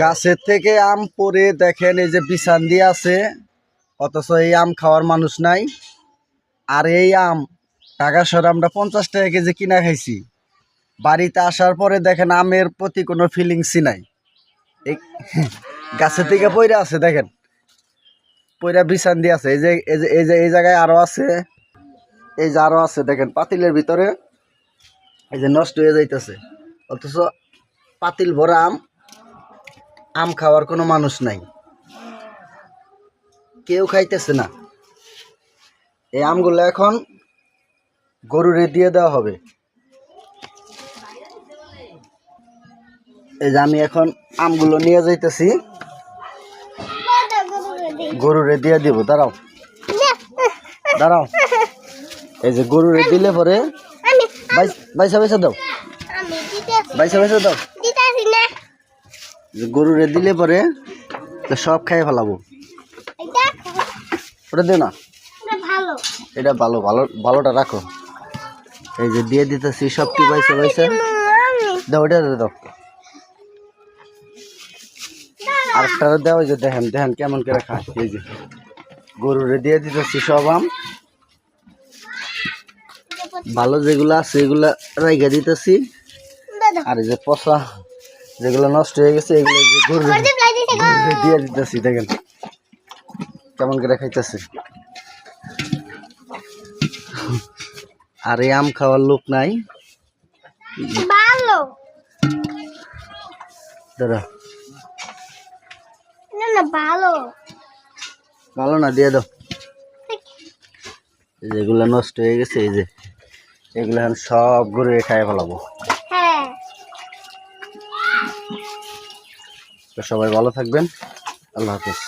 গাছের থেকে আম পড়ে দেখেন এই যে বিছান দিয়ে আছে, অথচ এই আম খাওয়ার মানুষ নাই। আর এই আম ঢাকা শহরে আমরা 50 টাকা কেজি কিনা খাইছি। বাড়িতে আসার পরে দেখেন আমের প্রতি কোনো ফিলিংসই নাই। এই গাছের থেকে পইরা আছে, দেখেন পইরা বিছান দিয়ে আছে। এই জায়গায় আরো আছে, এই যে আরো আছে দেখেন পাতিলের ভিতরে, এই যে নষ্ট হয়ে যাইতেছে। অথচ পাতিল ভরা আম, আম খাওয়ার কোনো মানুষ নাই, কেউ খাইতেছে না। এই আমগুলো এখন গরুরে দিয়ে দেওয়া হবে। এই যে আমি এখন আমগুলো নিয়ে যাইতেছি, গরুরে দিয়ে দিব। দাঁড়াও দাঁড়াও, এই যে গরুরে দিলে পরে বাইসা বাইসা দাও, বাইসা বাইসা দাও। গরুরে দিলে পরে সব খাই ফেলাবো। ওটা দিও না, এটা ভালো ভালো ভালোটা রাখো। এই যে দিয়ে দিতেছি সব, কি বাইসা বাইসা দাও, ওটা দাও। আরেকটা দেওয়া, যে দেখেন দেখেন কেমন করে খায়। এই যে গরুরে দিয়ে দিতেছি সব আম, ভালো যেগুলো আছে এগুলা রাইগা দিতেছি। আর এই যে পচা যেগুলো নষ্ট হয়ে গেছে এগুলো গরুরে দিয়ে দিতেছি। দেখেন কেমন করে খাইতেছে। আর এই আম খাওয়ার লোক নাই। দাঁড়া, ভালো না, দিয়ে দাও। যেগুলো নষ্ট হয়ে গেছে এই যে এগুলো এখন সব গরুরে খাইয়ে ফেলাবো। তো সবাই ভালো থাকবেন, আল্লাহ হাফেজ।